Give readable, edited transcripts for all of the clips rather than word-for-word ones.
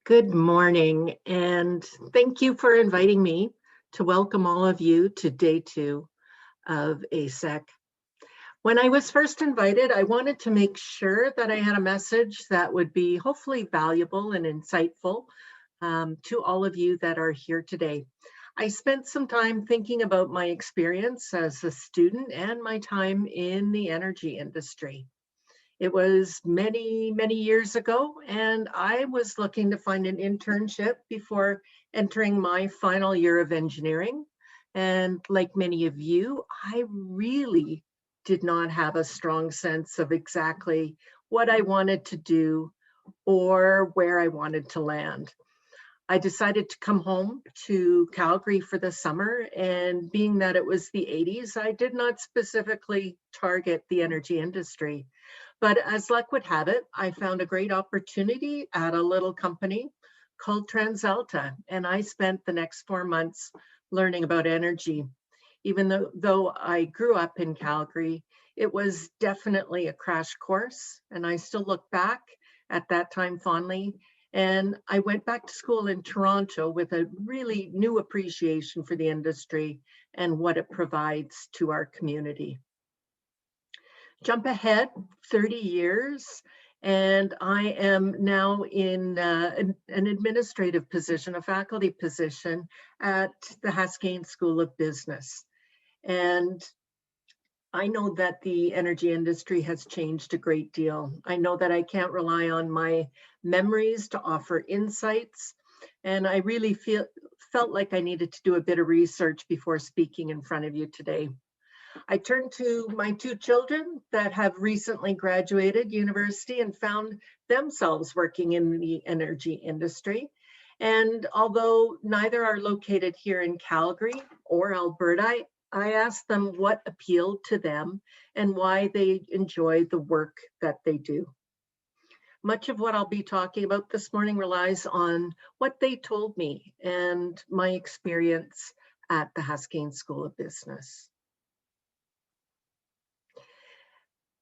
Good morning, and thank you for inviting me to welcome all of you to day two of ASEC. When I was first invited, I wanted to make sure that I had a message that would be hopefully valuable and insightful to all of you that are here today. I spent some time thinking about my experience as a student and my time in the energy industry. It was many, many years ago, and I was looking to find an internship before entering my final year of engineering. And like many of you, I really did not have a strong sense of exactly what I wanted to do or where I wanted to land. I decided to come home to Calgary for the summer, and being that it was the 80s, I did not specifically target the energy industry. But as luck would have it, I found a great opportunity at a little company called TransAlta, and I spent the next 4 months learning about energy. Even though I grew up in Calgary, it was definitely a crash course, and I still look back at that time fondly. And I went back to school in Toronto with a really new appreciation for the industry and what it provides to our community. Jump ahead 30 years, and I am now in an administrative position, a faculty position at the Haskayne School of Business. And I know that the energy industry has changed a great deal. I know that I can't rely on my memories to offer insights, and I really felt like I needed to do a bit of research before speaking in front of you today. I turned to my two children that have recently graduated university and found themselves working in the energy industry. And although neither are located here in Calgary or Alberta, I asked them what appealed to them and why they enjoy the work that they do. Much of what I'll be talking about this morning relies on what they told me and my experience at the Haskayne School of Business.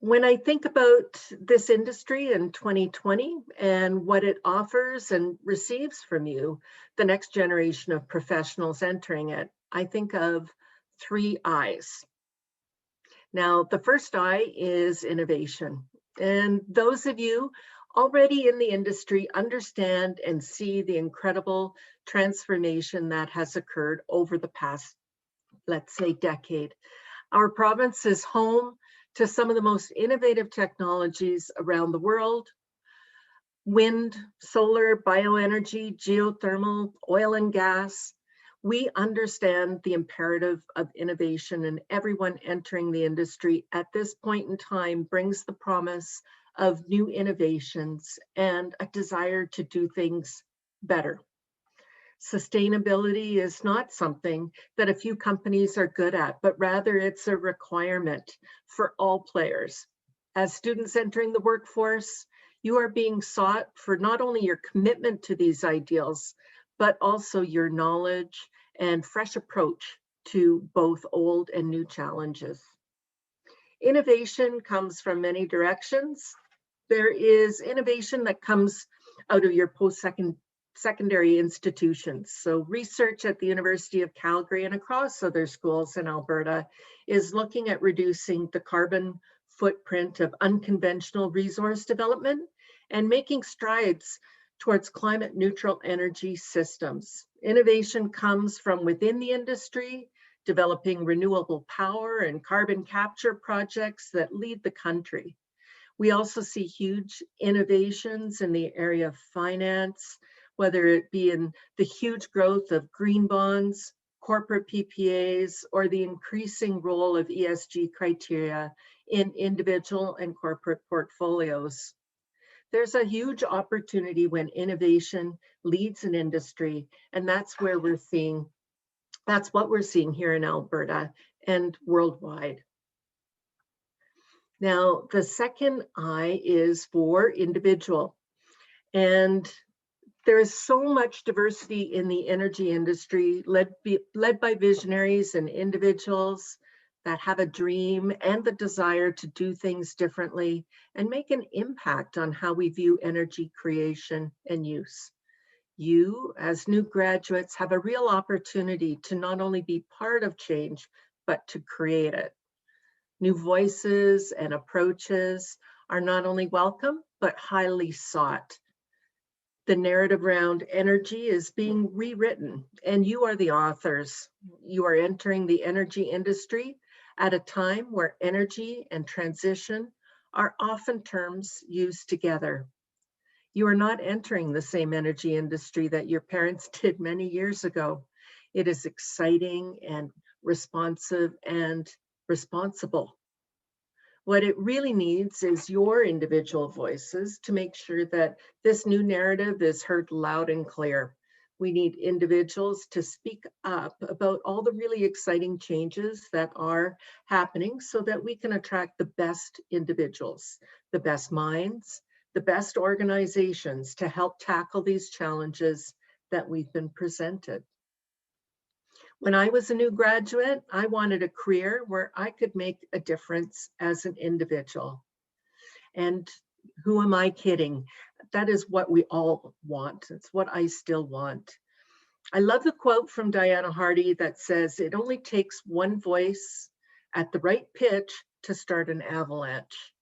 When I think about this industry in 2020 and what it offers and receives from you, the next generation of professionals entering it, I think of three I's. Now, the first I is innovation. And those of you already in the industry understand and see the incredible transformation that has occurred over the past, let's say, decade. Our province is home to some of the most innovative technologies around the world: wind, solar, bioenergy, geothermal, oil and gas. We understand the imperative of innovation, and everyone entering the industry at this point in time brings the promise of new innovations and a desire to do things better. Sustainability is not something that a few companies are good at, but rather it's a requirement for all players. As students entering the workforce, you are being sought for not only your commitment to these ideals, but also your knowledge and fresh approach to both old and new challenges. Innovation comes from many directions. There is innovation that comes out of your post-secondary institutions. So research at the University of Calgary and across other schools in Alberta is looking at reducing the carbon footprint of unconventional resource development and making strides towards climate neutral energy systems. Innovation comes from within the industry, developing renewable power and carbon capture projects that lead the country. We also see huge innovations in the area of finance, whether it be in the huge growth of green bonds, corporate PPAs, or the increasing role of ESG criteria in individual and corporate portfolios. There's a huge opportunity when innovation leads an industry, and that's what we're seeing here in Alberta and worldwide. Now, the second I is for individual. And there is so much diversity in the energy industry, led by visionaries and individuals that have a dream and the desire to do things differently and make an impact on how we view energy creation and use. You, as new graduates, have a real opportunity to not only be part of change, but to create it. New voices and approaches are not only welcome, but highly sought. The narrative around energy is being rewritten, and you are the authors. You are entering the energy industry at a time where energy and transition are often terms used together. You are not entering the same energy industry that your parents did many years ago. It is exciting and responsive and responsible. What it really needs is your individual voices to make sure that this new narrative is heard loud and clear. We need individuals to speak up about all the really exciting changes that are happening so that we can attract the best individuals, the best minds, the best organizations to help tackle these challenges that we've been presented. When I was a new graduate, I wanted a career where I could make a difference as an individual. And who am I kidding? That is what we all want. It's what I still want. I love the quote from Diana Hardy that says, "It only takes one voice at the right pitch to start an avalanche."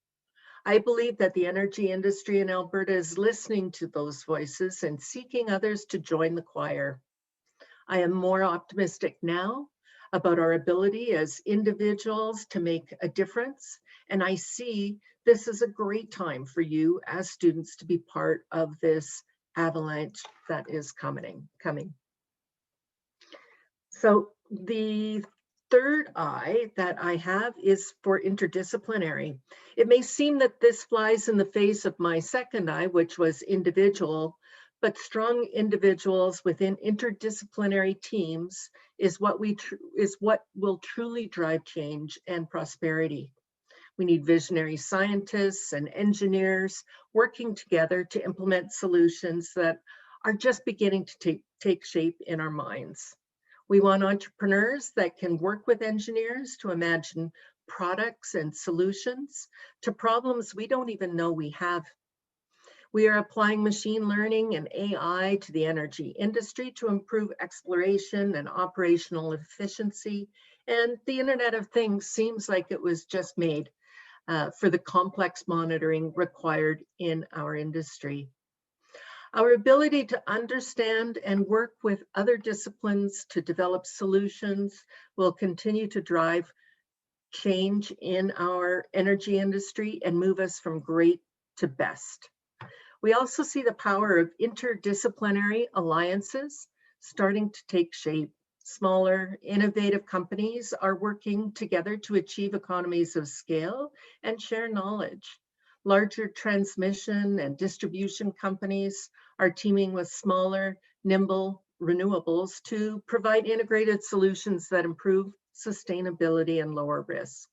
I believe that the energy industry in Alberta is listening to those voices and seeking others to join the choir. I am more optimistic now about our ability as individuals to make a difference. And I see this is a great time for you as students to be part of this avalanche that is coming. So the third I that I have is for interdisciplinary. It may seem that this flies in the face of my second I, which was individual, but strong individuals within interdisciplinary teams is what will truly drive change and prosperity. We need visionary scientists and engineers working together to implement solutions that are just beginning to take shape in our minds. We want entrepreneurs that can work with engineers to imagine products and solutions to problems we don't even know we have. We are applying machine learning and AI to the energy industry to improve exploration and operational efficiency. And the Internet of Things seems like it was just made for the complex monitoring required in our industry. Our ability to understand and work with other disciplines to develop solutions will continue to drive change in our energy industry and move us from great to best. We also see the power of interdisciplinary alliances starting to take shape. Smaller, innovative companies are working together to achieve economies of scale and share knowledge. Larger transmission and distribution companies are teaming with smaller, nimble renewables to provide integrated solutions that improve sustainability and lower risk.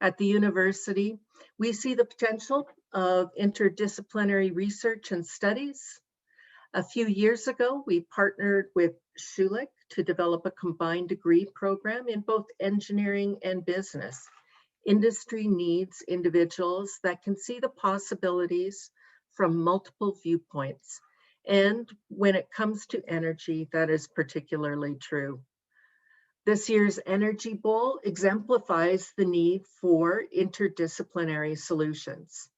At the university, we see the potential of interdisciplinary research and studies. A few years ago, we partnered with Schulich to develop a combined degree program in both engineering and business. Industry needs individuals that can see the possibilities from multiple viewpoints. And when it comes to energy, that is particularly true. This year's Energy Bowl exemplifies the need for interdisciplinary solutions.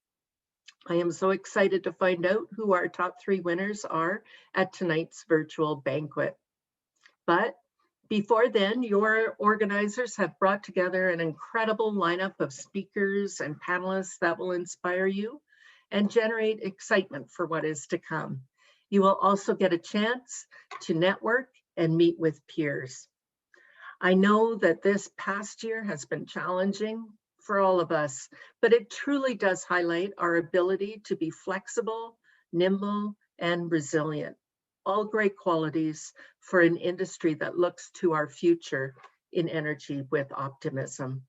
I am so excited to find out who our top 3 winners are at tonight's virtual banquet. But before then, your organizers have brought together an incredible lineup of speakers and panelists that will inspire you and generate excitement for what is to come. You will also get a chance to network and meet with peers. I know that this past year has been challenging for all of us, but it truly does highlight our ability to be flexible, nimble, and resilient. All great qualities for an industry that looks to our future in energy with optimism.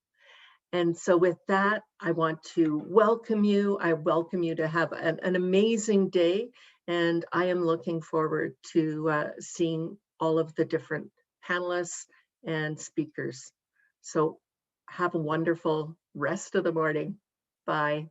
And so with that, I want to welcome you. I welcome you to have an amazing day. And I am looking forward to seeing all of the different panelists and speakers. So have a wonderful rest of the morning. Bye.